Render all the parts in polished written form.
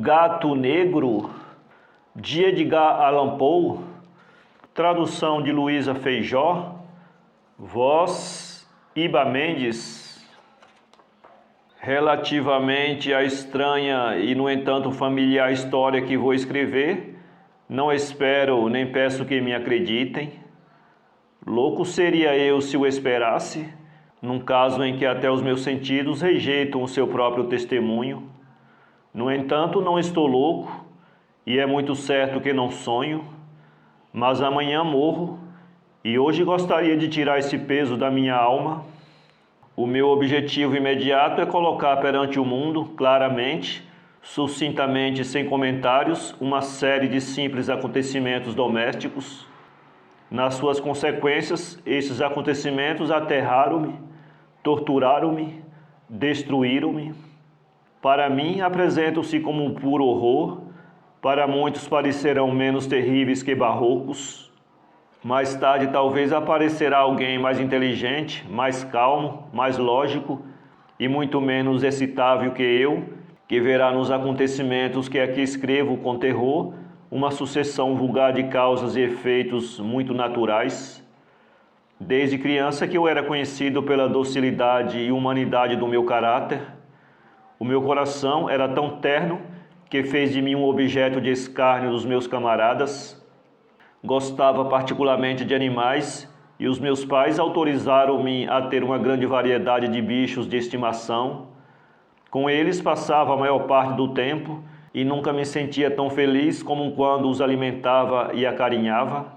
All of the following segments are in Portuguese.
Gato Negro, de Edgar Allan Poe, tradução de Luísa Feijó, voz Iba Mendes. Relativamente à estranha e, no entanto, familiar história que vou escrever, não espero nem peço que me acreditem. Louco seria eu se o esperasse, num caso em que até os meus sentidos rejeitam o seu próprio testemunho. No entanto, não estou louco, e é muito certo que não sonho, mas amanhã morro, e hoje gostaria de tirar esse peso da minha alma. O meu objetivo imediato é colocar perante o mundo, claramente, sucintamente, sem comentários, uma série de simples acontecimentos domésticos. Nas suas consequências, esses acontecimentos aterraram-me, torturaram-me, destruíram-me. Para mim, apresentam-se como um puro horror, para muitos parecerão menos terríveis que barrocos. Mais tarde talvez aparecerá alguém mais inteligente, mais calmo, mais lógico e muito menos excitável que eu, que verá nos acontecimentos que aqui escrevo com terror uma sucessão vulgar de causas e efeitos muito naturais. Desde criança que eu era conhecido pela docilidade e humanidade do meu caráter, o meu coração era tão terno que fez de mim um objeto de escárnio dos meus camaradas. Gostava particularmente de animais e os meus pais autorizaram-me a ter uma grande variedade de bichos de estimação. Com eles passava a maior parte do tempo e nunca me sentia tão feliz como quando os alimentava e acarinhava.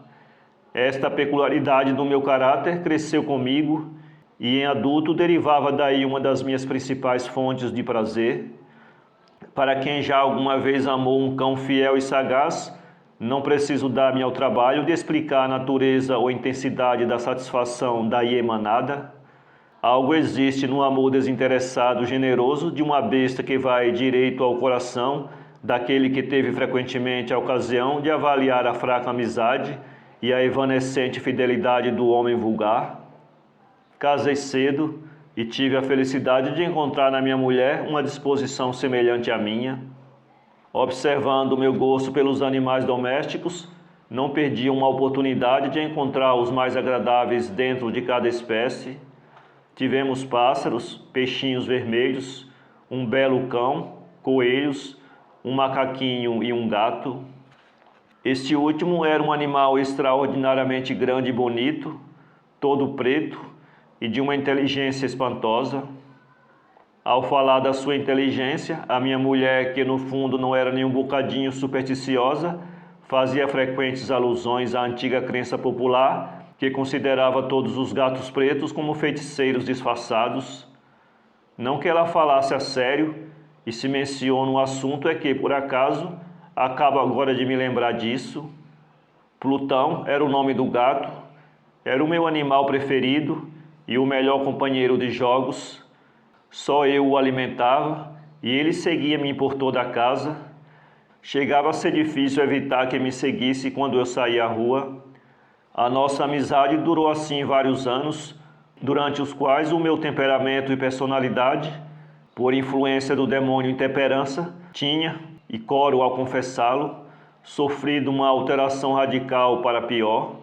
Esta peculiaridade do meu caráter cresceu comigo e em adulto derivava daí uma das minhas principais fontes de prazer. Para quem já alguma vez amou um cão fiel e sagaz, não preciso dar-me ao trabalho de explicar a natureza ou intensidade da satisfação daí emanada. Algo existe no amor desinteressado, generoso de uma besta que vai direito ao coração daquele que teve frequentemente a ocasião de avaliar a fraca amizade e a evanescente fidelidade do homem vulgar. Casei cedo e tive a felicidade de encontrar na minha mulher uma disposição semelhante à minha. Observando o meu gosto pelos animais domésticos, não perdi uma oportunidade de encontrar os mais agradáveis dentro de cada espécie. Tivemos pássaros, peixinhos vermelhos, um belo cão, coelhos, um macaquinho e um gato. Este último era um animal extraordinariamente grande e bonito, todo preto e de uma inteligência espantosa. Ao falar da sua inteligência, a minha mulher, que no fundo não era nem um bocadinho supersticiosa, fazia frequentes alusões à antiga crença popular, que considerava todos os gatos pretos como feiticeiros disfarçados. Não que ela falasse a sério, e se menciono o assunto é que, por acaso, acabo agora de me lembrar disso. Plutão era o nome do gato, era o meu animal preferido e o melhor companheiro de jogos. Só eu o alimentava e ele seguia-me por toda a casa. Chegava a ser difícil evitar que me seguisse quando eu saía à rua. A nossa amizade durou assim vários anos, durante os quais o meu temperamento e personalidade, por influência do demônio intemperança, tinha, e coro ao confessá-lo, sofrido uma alteração radical para pior.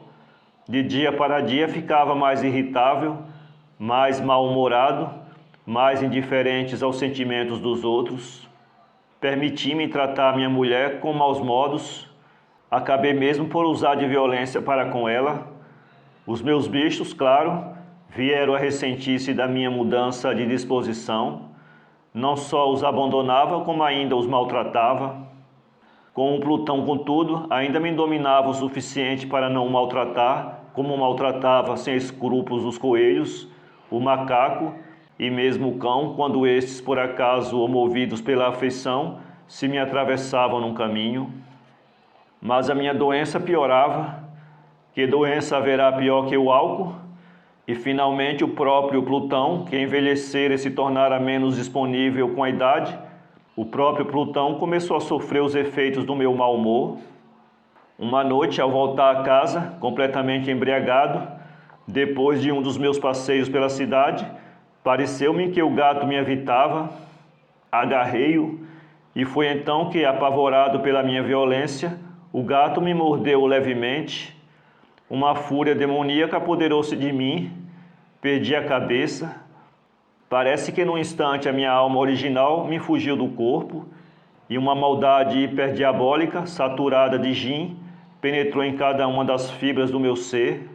De dia para dia ficava mais irritável, mais mal-humorado, mais indiferentes aos sentimentos dos outros. Permiti-me tratar minha mulher com maus modos. Acabei mesmo por usar de violência para com ela. Os meus bichos, claro, vieram a ressentir-se da minha mudança de disposição. Não só os abandonava, como ainda os maltratava. Com o Plutão, contudo, ainda me dominava o suficiente para não o maltratar, como maltratava sem escrúpulos os coelhos, o macaco e mesmo o cão, quando estes, por acaso, ou movidos pela afeição, se me atravessavam num caminho. Mas a minha doença piorava. Que doença haverá pior que o álcool? E finalmente o próprio Plutão, que envelhecera e se tornara menos disponível com a idade, o próprio Plutão começou a sofrer os efeitos do meu mau humor. Uma noite, ao voltar a casa, completamente embriagado, depois de um dos meus passeios pela cidade, pareceu-me que o gato me evitava. Agarrei-o E foi então que, apavorado pela minha violência, o gato me mordeu levemente. Uma fúria demoníaca apoderou-se de mim, perdi a cabeça. Parece que num instante a minha alma original me fugiu do corpo e uma maldade hiperdiabólica, saturada de gin, penetrou em cada uma das fibras do meu ser.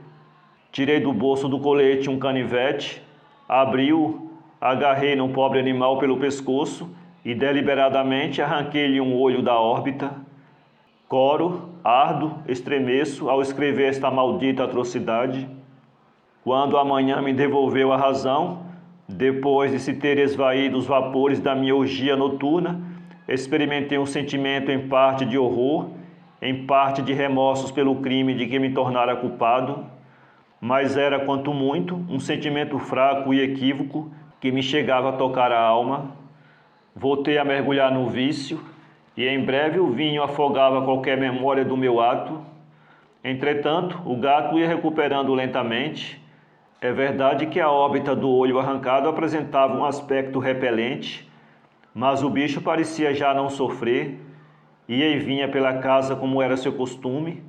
Tirei do bolso do colete um canivete, abri-o, agarrei no pobre animal pelo pescoço e deliberadamente arranquei-lhe um olho da órbita. Coro, ardo, estremeço ao escrever esta maldita atrocidade. Quando a manhã me devolveu a razão, depois de se ter esvaído os vapores da minha orgia noturna, experimentei um sentimento em parte de horror, em parte de remorsos pelo crime de que me tornara culpado, mas era quanto muito um sentimento fraco e equívoco que me chegava a tocar a alma. Voltei a mergulhar no vício e em breve o vinho afogava qualquer memória do meu ato. Entretanto, o gato ia recuperando lentamente. É verdade que a órbita do olho arrancado apresentava um aspecto repelente, mas o bicho parecia já não sofrer. Ia e vinha pela casa como era seu costume,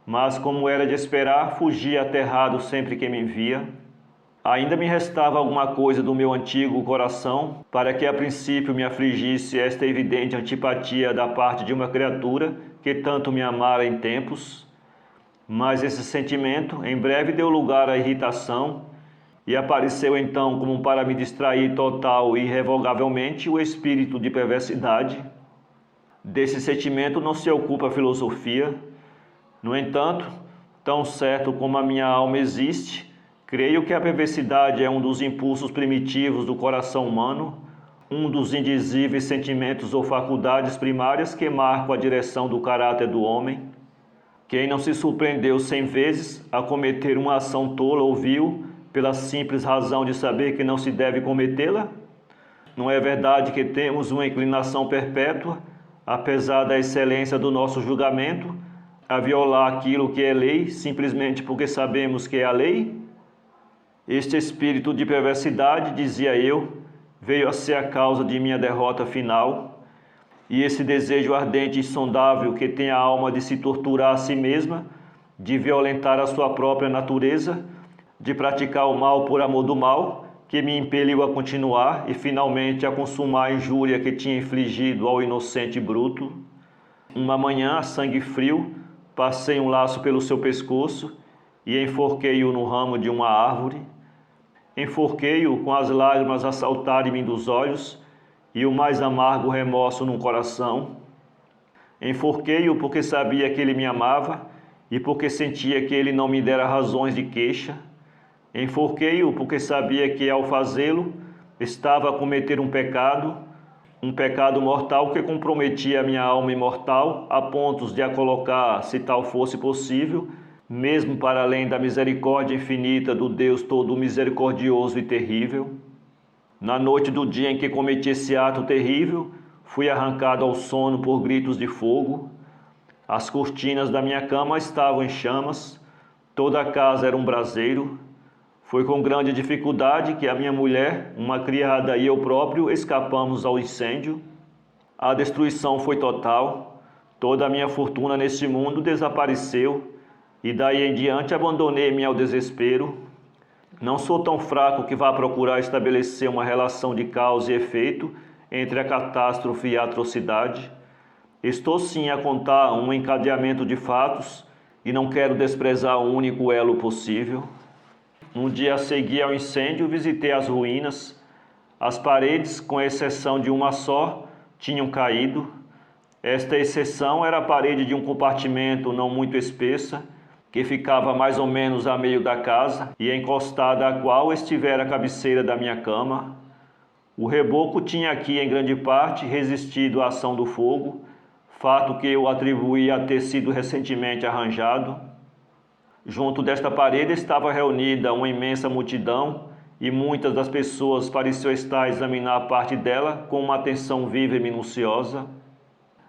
mas como era de esperar, fugia aterrado sempre que me via. Ainda me restava alguma coisa do meu antigo coração para que a princípio me afligisse esta evidente antipatia da parte de uma criatura que tanto me amara em tempos. Mas esse sentimento em breve deu lugar à irritação e apareceu então como para me distrair total e irrevogavelmente o espírito de perversidade. Desse sentimento não se ocupa a filosofia. No entanto, tão certo como a minha alma existe, creio que a perversidade é um dos impulsos primitivos do coração humano, um dos indizíveis sentimentos ou faculdades primárias que marcam a direção do caráter do homem. Quem não se surpreendeu 100 vezes a cometer uma ação tola ou vil pela simples razão de saber que não se deve cometê-la? Não é verdade que temos uma inclinação perpétua, apesar da excelência do nosso julgamento, a violar aquilo que é lei simplesmente porque sabemos que é a lei? Este espírito de perversidade, dizia eu, veio a ser a causa de minha derrota final. E esse desejo ardente e insondável que tem a alma de se torturar a si mesma, de violentar a sua própria natureza, de praticar o mal por amor do mal, que me impeliu a continuar e finalmente a consumar a injúria que tinha infligido ao inocente bruto. Uma manhã, a sangue frio, passei um laço pelo seu pescoço e enforquei-o no ramo de uma árvore. Enforquei-o com as lágrimas a saltarem-me dos olhos e o mais amargo remorso no coração. Enforquei-o porque sabia que ele me amava e porque sentia que ele não me dera razões de queixa. Enforquei-o porque sabia que, ao fazê-lo, estava a cometer um pecado mortal que comprometia a minha alma imortal a pontos de a colocar, se tal fosse possível, mesmo para além da misericórdia infinita do Deus todo misericordioso e terrível. Na noite do dia em que cometi esse ato terrível, fui arrancado ao sono por gritos de fogo. As cortinas da minha cama estavam em chamas, toda a casa era um braseiro. Foi com grande dificuldade que a minha mulher, uma criada e eu próprio escapamos ao incêndio. A destruição foi total, toda a minha fortuna neste mundo desapareceu e daí em diante abandonei-me ao desespero. Não sou tão fraco que vá procurar estabelecer uma relação de causa e efeito entre a catástrofe e a atrocidade. Estou sim a contar um encadeamento de fatos e não quero desprezar o único elo possível. Um dia a seguir ao incêndio, visitei as ruínas. As paredes, com exceção de uma só, tinham caído. Esta exceção era a parede de um compartimento não muito espessa, que ficava mais ou menos a meio da casa e encostada à qual estivera a cabeceira da minha cama. O reboco tinha aqui, em grande parte, resistido à ação do fogo, fato que eu atribuí a ter sido recentemente arranjado. Junto desta parede estava reunida uma imensa multidão e muitas das pessoas pareciam estar a examinar parte dela com uma atenção viva e minuciosa.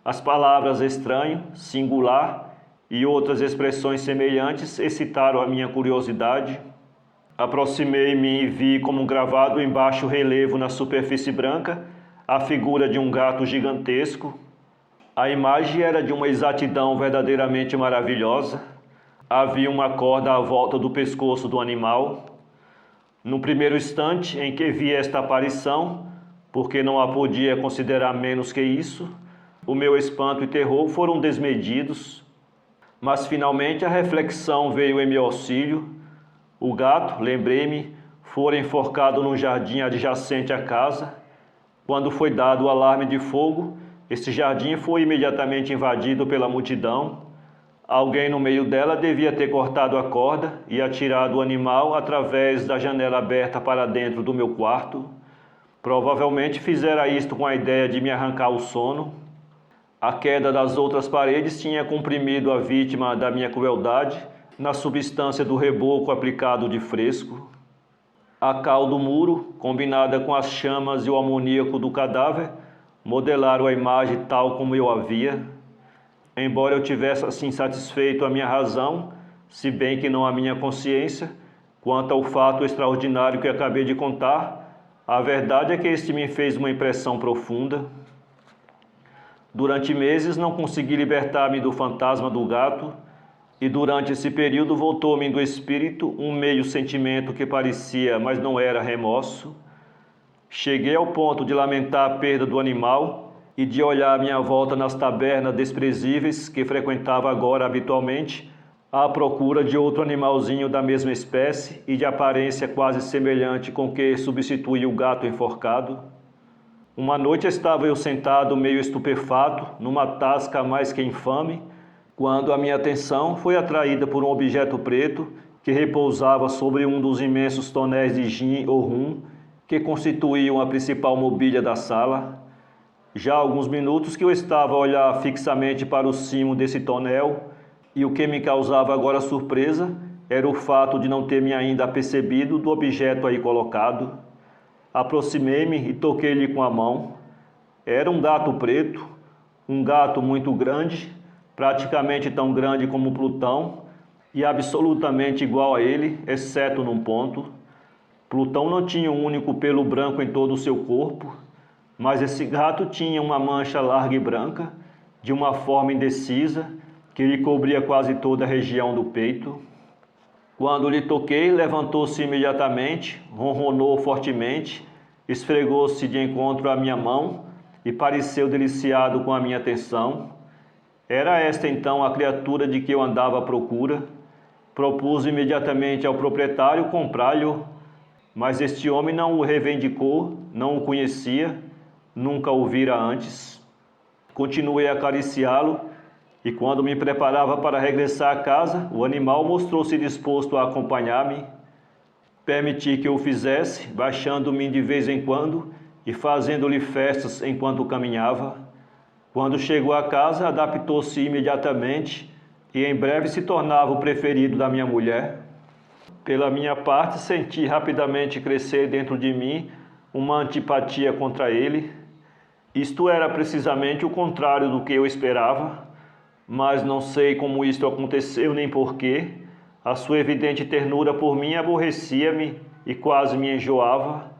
As palavras estranho, singular e outras expressões semelhantes excitaram a minha curiosidade. Aproximei-me e vi como gravado em baixo relevo na superfície branca a figura de um gato gigantesco. A imagem era de uma exatidão verdadeiramente maravilhosa. Havia uma corda à volta do pescoço do animal. No primeiro instante em que vi esta aparição, porque não a podia considerar menos que isso, o meu espanto e terror foram desmedidos. Mas finalmente a reflexão veio em meu auxílio. O gato, lembrei-me, fora enforcado num jardim adjacente à casa. Quando foi dado o alarme de fogo, este jardim foi imediatamente invadido pela multidão. Alguém no meio dela devia ter cortado a corda e atirado o animal através da janela aberta para dentro do meu quarto. Provavelmente fizera isto com a ideia de me arrancar o sono. A queda das outras paredes tinha comprimido a vítima da minha crueldade na substância do reboco aplicado de fresco. A cal do muro, combinada com as chamas e o amoníaco do cadáver, modelaram a imagem tal como eu a via. Embora eu tivesse assim satisfeito a minha razão, se bem que não a minha consciência, quanto ao fato extraordinário que acabei de contar, a verdade é que este me fez uma impressão profunda. Durante meses não consegui libertar-me do fantasma do gato, e durante esse período voltou-me do espírito um meio sentimento que parecia, mas não era remorso. Cheguei ao ponto de lamentar a perda do animal e de olhar à minha volta nas tabernas desprezíveis que frequentava agora habitualmente, à procura de outro animalzinho da mesma espécie e de aparência quase semelhante com que substituía o gato enforcado. Uma noite estava eu sentado meio estupefato, numa tasca mais que infame, quando a minha atenção foi atraída por um objeto preto que repousava sobre um dos imensos tonéis de gin ou rum que constituíam a principal mobília da sala. Já há alguns minutos que eu estava a olhar fixamente para o cimo desse tonel, e o que me causava agora surpresa era o fato de não ter me ainda apercebido do objeto aí colocado. Aproximei-me e toquei-lhe com a mão. Era um gato preto, um gato muito grande, praticamente tão grande como Plutão, e absolutamente igual a ele, exceto num ponto. Plutão não tinha um único pelo branco em todo o seu corpo, mas esse gato tinha uma mancha larga e branca, de uma forma indecisa, que lhe cobria quase toda a região do peito. Quando lhe toquei, levantou-se imediatamente, ronronou fortemente, esfregou-se de encontro à minha mão e pareceu deliciado com a minha atenção. Era esta então a criatura de que eu andava à procura. Propus imediatamente ao proprietário comprar-lhe, mas este homem não o reivindicou, não o conhecia, nunca o vira antes. Continuei a acariciá-lo e quando me preparava para regressar a casa, o animal mostrou-se disposto a acompanhar-me. Permiti que o fizesse, baixando-me de vez em quando e fazendo-lhe festas enquanto caminhava. Quando chegou a casa, adaptou-se imediatamente e em breve se tornava o preferido da minha mulher. Pela minha parte, senti rapidamente crescer dentro de mim uma antipatia contra ele. Isto era precisamente o contrário do que eu esperava, mas não sei como isto aconteceu nem porquê. A sua evidente ternura por mim aborrecia-me e quase me enjoava.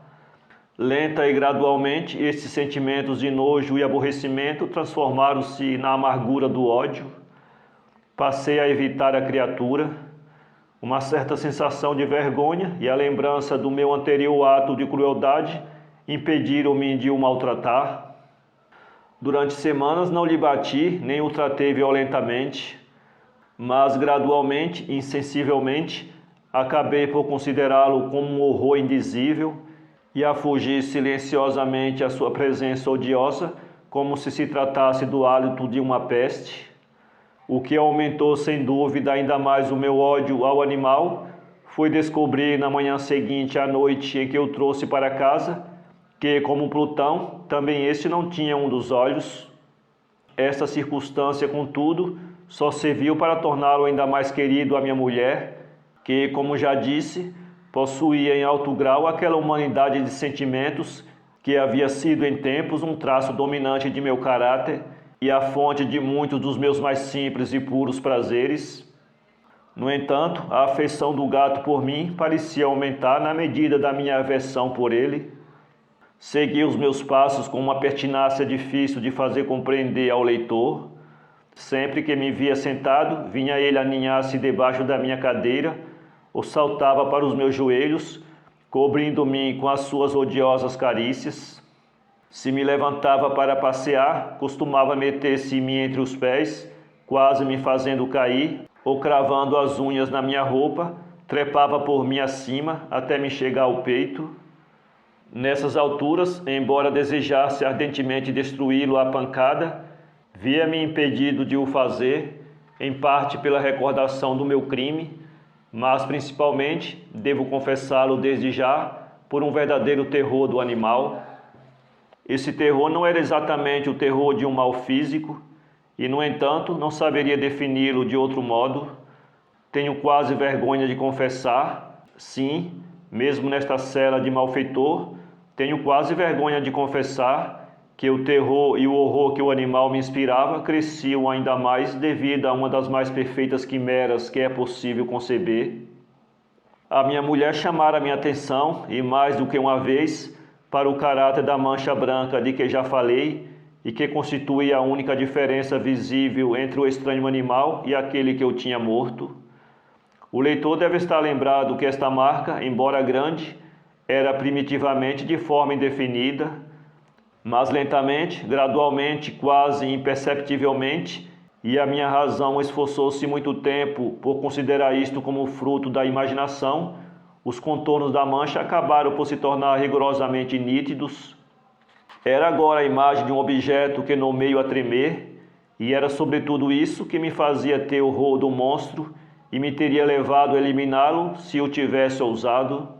Lenta e gradualmente, estes sentimentos de nojo e aborrecimento transformaram-se na amargura do ódio. Passei a evitar a criatura. Uma certa sensação de vergonha e a lembrança do meu anterior ato de crueldade impediram-me de o maltratar. Durante semanas não lhe bati, nem o tratei violentamente, mas gradualmente, insensivelmente, acabei por considerá-lo como um horror indizível e a fugir silenciosamente à sua presença odiosa, como se se tratasse do hálito de uma peste. O que aumentou sem dúvida ainda mais o meu ódio ao animal foi descobrir na manhã seguinte à noite em que eu trouxe para casa que, como Plutão, também este não tinha um dos olhos. Esta circunstância, contudo, só serviu para torná-lo ainda mais querido à minha mulher, que, como já disse, possuía em alto grau aquela humanidade de sentimentos que havia sido em tempos um traço dominante de meu caráter e a fonte de muitos dos meus mais simples e puros prazeres. No entanto, a afeição do gato por mim parecia aumentar na medida da minha aversão por ele. Seguia os meus passos com uma pertinácia difícil de fazer compreender ao leitor. Sempre que me via sentado, vinha ele aninhar-se debaixo da minha cadeira ou saltava para os meus joelhos, cobrindo-me com as suas odiosas carícias. Se me levantava para passear, costumava meter-se-me entre os pés, quase me fazendo cair, ou cravando as unhas na minha roupa, trepava por mim acima até me chegar ao peito. Nessas alturas, embora desejasse ardentemente destruí-lo à pancada, via-me impedido de o fazer, em parte pela recordação do meu crime, mas principalmente, devo confessá-lo desde já, por um verdadeiro terror do animal. Esse terror não era exatamente o terror de um mal físico, e, no entanto, não saberia defini-lo de outro modo. Tenho quase vergonha de confessar, sim, mesmo nesta cela de malfeitor, tenho quase vergonha de confessar que o terror e o horror que o animal me inspirava cresciam ainda mais devido a uma das mais perfeitas quimeras que é possível conceber. A minha mulher chamara minha atenção, e mais do que uma vez, para o caráter da mancha branca de que já falei e que constitui a única diferença visível entre o estranho animal e aquele que eu tinha morto. O leitor deve estar lembrado que esta marca, embora grande, era primitivamente de forma indefinida, mas lentamente, gradualmente, quase imperceptivelmente, e a minha razão esforçou-se muito tempo por considerar isto como fruto da imaginação, os contornos da mancha acabaram por se tornar rigorosamente nítidos. Era agora a imagem de um objeto que no meio a tremer, e era sobretudo isso que me fazia ter horror do monstro e me teria levado a eliminá-lo se eu tivesse ousado.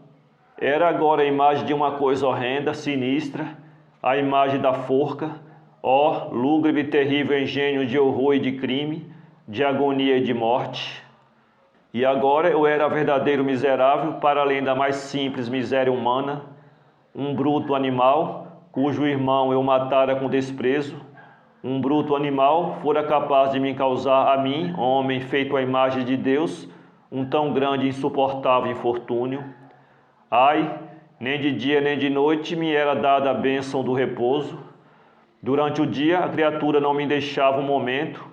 Era agora a imagem de uma coisa horrenda, sinistra, a imagem da forca, ó, lúgubre e terrível engenho de horror e de crime, de agonia e de morte. E agora eu era verdadeiro miserável, para além da mais simples miséria humana, um bruto animal, cujo irmão eu matara com desprezo, um bruto animal fora capaz de me causar a mim, homem feito à imagem de Deus, um tão grande e insuportável infortúnio. Ai, nem de dia nem de noite me era dada a bênção do repouso. Durante o dia a criatura não me deixava um momento,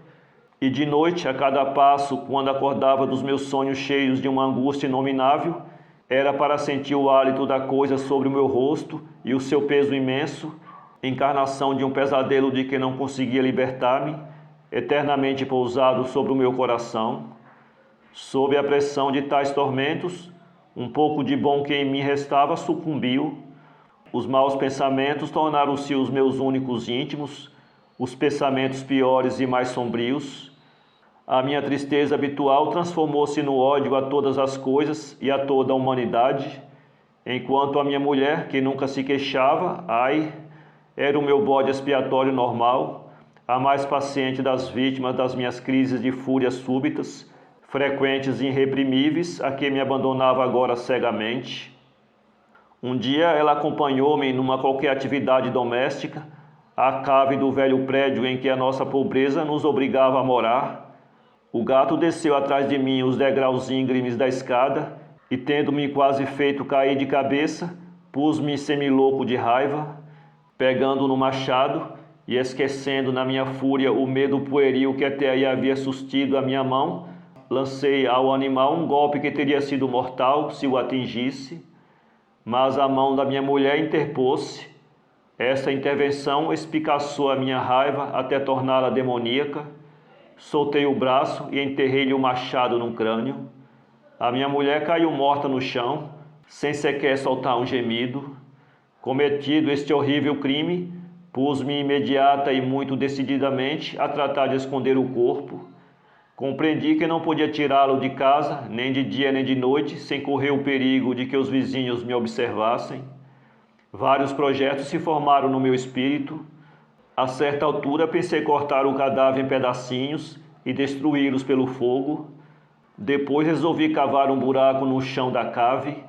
e de noite, a cada passo, quando acordava dos meus sonhos cheios de uma angústia inominável, era para sentir o hálito da coisa sobre o meu rosto e o seu peso imenso, encarnação de um pesadelo de que não conseguia libertar-me, eternamente pousado sobre o meu coração. Sob a pressão de tais tormentos, um pouco de bom que em mim restava sucumbiu. Os maus pensamentos tornaram-se os meus únicos íntimos, os pensamentos piores e mais sombrios. A minha tristeza habitual transformou-se no ódio a todas as coisas e a toda a humanidade, enquanto a minha mulher, que nunca se queixava, ai, era o meu bode expiatório normal, a mais paciente das vítimas das minhas crises de fúria súbitas, frequentes e irreprimíveis, a que me abandonava agora cegamente. Um dia ela acompanhou-me numa qualquer atividade doméstica, à cave do velho prédio em que a nossa pobreza nos obrigava a morar. O gato desceu atrás de mim os degraus íngremes da escada e, tendo-me quase feito cair de cabeça, pus-me semilouco de raiva, pegando no machado e esquecendo na minha fúria o medo pueril que até aí havia sustido a minha mão, lancei ao animal um golpe que teria sido mortal se o atingisse, mas a mão da minha mulher interpôs-se. Essa intervenção espicaçou a minha raiva até torná-la demoníaca. Soltei o braço e enterrei-lhe o machado no crânio. A minha mulher caiu morta no chão, sem sequer soltar um gemido. Cometido este horrível crime, pus-me imediata e muito decididamente a tratar de esconder o corpo. Compreendi que não podia tirá-lo de casa, nem de dia nem de noite, sem correr o perigo de que os vizinhos me observassem. Vários projetos se formaram no meu espírito. A certa altura pensei cortar o cadáver em pedacinhos e destruí-los pelo fogo. Depois resolvi cavar um buraco no chão da cave.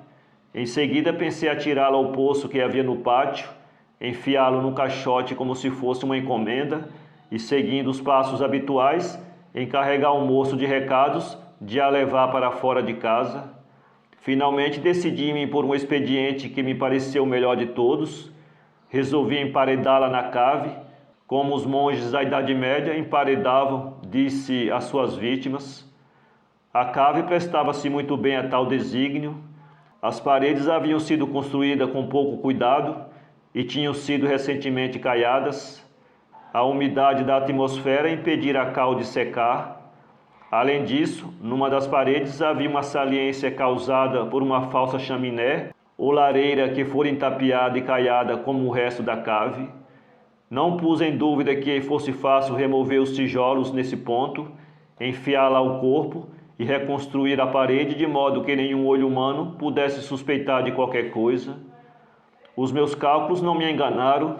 Em seguida pensei atirá-lo ao poço que havia no pátio, enfiá-lo no caixote como se fosse uma encomenda e, seguindo os passos habituais, encarregar um moço de recados de a levar para fora de casa. Finalmente decidi-me por um expediente que me pareceu o melhor de todos. Resolvi emparedá-la na cave, como os monges da Idade Média emparedavam, disse às suas vítimas. A cave prestava-se muito bem a tal desígnio. As paredes haviam sido construídas com pouco cuidado e tinham sido recentemente caiadas. A umidade da atmosfera impedira a cal de secar. Além disso, numa das paredes havia uma saliência causada por uma falsa chaminé ou lareira que fora entapeada e caiada como o resto da cave. Não pus em dúvida que fosse fácil remover os tijolos nesse ponto, enfiá-la ao corpo e reconstruir a parede de modo que nenhum olho humano pudesse suspeitar de qualquer coisa. Os meus cálculos não me enganaram.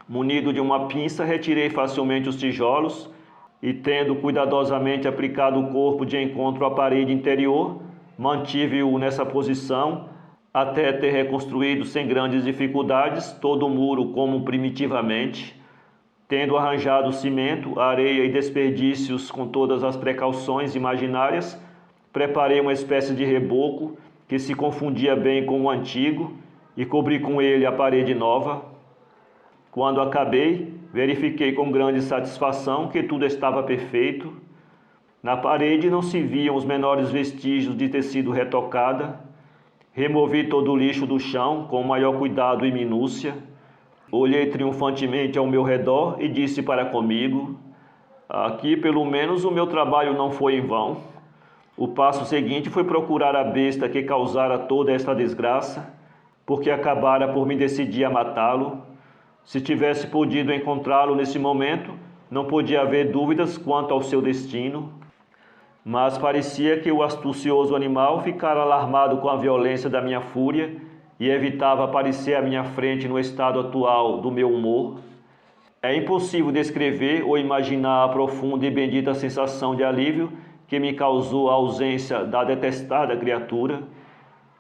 Munido de uma pinça, retirei facilmente os tijolos e, tendo cuidadosamente aplicado o corpo de encontro à parede interior, mantive-o nessa posição até ter reconstruído sem grandes dificuldades todo o muro como primitivamente. Tendo arranjado cimento, areia e desperdícios com todas as precauções imaginárias, preparei uma espécie de reboco que se confundia bem com o antigo e cobri com ele a parede nova. Quando acabei, verifiquei com grande satisfação que tudo estava perfeito. Na parede não se viam os menores vestígios de ter sido retocada. Removi todo o lixo do chão com o maior cuidado e minúcia. Olhei triunfantemente ao meu redor e disse para comigo: aqui pelo menos o meu trabalho não foi em vão. O passo seguinte foi procurar a besta que causara toda esta desgraça, porque acabara por me decidir a matá-lo. Se tivesse podido encontrá-lo nesse momento, não podia haver dúvidas quanto ao seu destino. Mas parecia que o astucioso animal ficara alarmado com a violência da minha fúria e evitava aparecer à minha frente no estado atual do meu humor. É impossível descrever ou imaginar a profunda e bendita sensação de alívio que me causou a ausência da detestada criatura.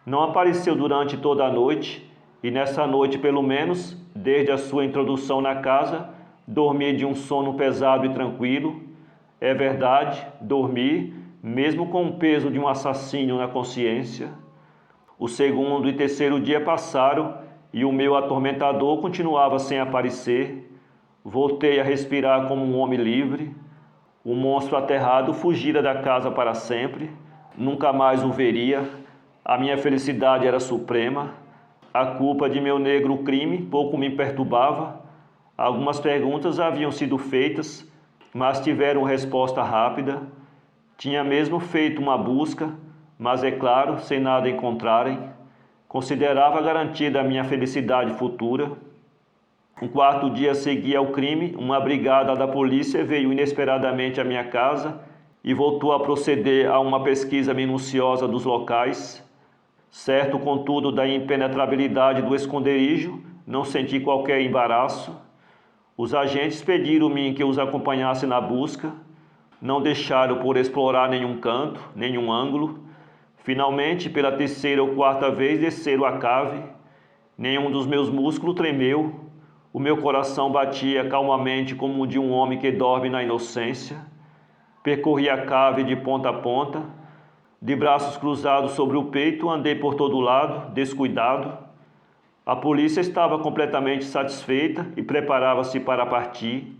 Não apareceu durante toda a noite, e nessa noite, pelo menos, desde a sua introdução na casa, dormi de um sono pesado e tranquilo. É verdade, dormi, mesmo com o peso de um assassino na consciência. O segundo e terceiro dia passaram e o meu atormentador continuava sem aparecer. Voltei a respirar como um homem livre. O monstro aterrado fugira da casa para sempre. Nunca mais o veria. A minha felicidade era suprema. A culpa de meu negro crime pouco me perturbava. Algumas perguntas haviam sido feitas, mas tiveram resposta rápida. Tinha mesmo feito uma busca, mas é claro, sem nada encontrarem. Considerava garantida a minha felicidade futura. Um quarto dia seguia ao crime, uma brigada da polícia veio inesperadamente à minha casa e voltou a proceder a uma pesquisa minuciosa dos locais. Certo, contudo, da impenetrabilidade do esconderijo, não senti qualquer embaraço. Os agentes pediram-me que os acompanhasse na busca. Não deixaram por explorar nenhum canto, nenhum ângulo. Finalmente, pela terceira ou quarta vez, desceram a cave. Nenhum dos meus músculos tremeu. O meu coração batia calmamente como o de um homem que dorme na inocência. Percorri a cave de ponta a ponta. De braços cruzados sobre o peito, andei por todo lado, descuidado. A polícia estava completamente satisfeita e preparava-se para partir.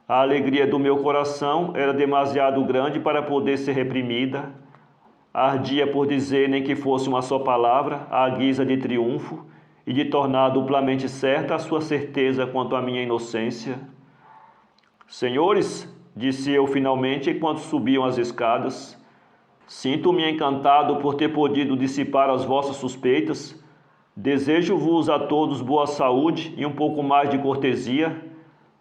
A alegria do meu coração era demasiado grande para poder ser reprimida. Ardia por dizer nem que fosse uma só palavra, à guisa de triunfo, e de tornar duplamente certa a sua certeza quanto à minha inocência. Senhores, disse eu finalmente enquanto subiam as escadas, sinto-me encantado por ter podido dissipar as vossas suspeitas. Desejo-vos a todos boa saúde e um pouco mais de cortesia.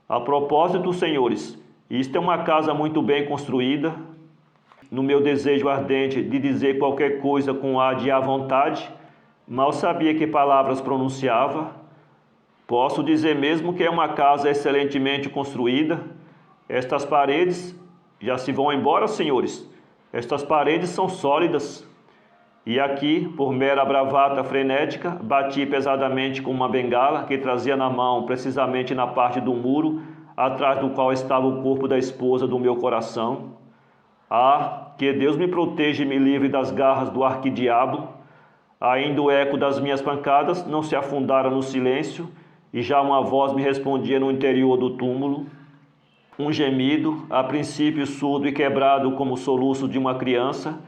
A propósito, senhores, isto é uma casa muito bem construída. No meu desejo ardente de dizer qualquer coisa com ar de à vontade, mal sabia que palavras pronunciava. Posso dizer mesmo que é uma casa excelentemente construída. Estas paredes já se vão embora, senhores. Estas paredes são sólidas. E aqui, por mera bravata frenética, bati pesadamente com uma bengala que trazia na mão, precisamente na parte do muro, atrás do qual estava o corpo da esposa do meu coração. Ah, que Deus me proteja e me livre das garras do arquidiabo. Ainda o eco das minhas pancadas não se afundara no silêncio, e já uma voz me respondia no interior do túmulo. Um gemido, a princípio surdo e quebrado como o soluço de uma criança,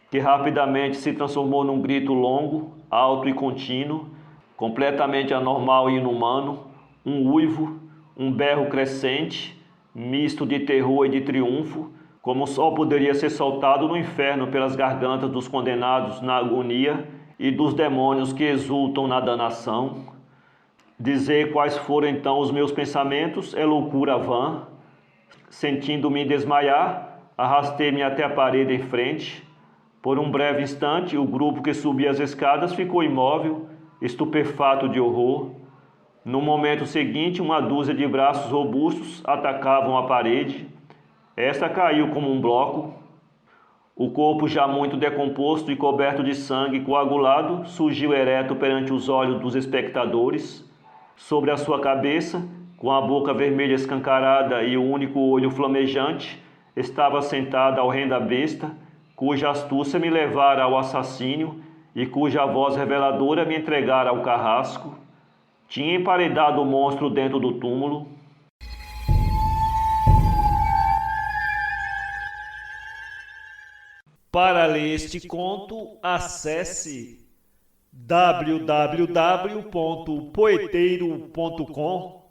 que rapidamente se transformou num grito longo, alto e contínuo, completamente anormal e inumano, um uivo, um berro crescente, misto de terror e de triunfo, como só poderia ser soltado no inferno pelas gargantas dos condenados na agonia e dos demônios que exultam na danação. Dizer quais foram então os meus pensamentos é loucura vã. Sentindo-me desmaiar, arrastei-me até a parede em frente. Por um breve instante, o grupo que subia as escadas ficou imóvel, estupefato de horror. No momento seguinte, uma dúzia de braços robustos atacavam a parede. Esta caiu como um bloco. O corpo, já muito decomposto e coberto de sangue coagulado, surgiu ereto perante os olhos dos espectadores. Sobre a sua cabeça, com a boca vermelha escancarada e o único olho flamejante, estava sentada a horrenda besta, cuja astúcia me levara ao assassínio e cuja voz reveladora me entregara ao carrasco. Tinha emparedado o monstro dentro do túmulo. Para ler este conto, acesse www.poeteiro.com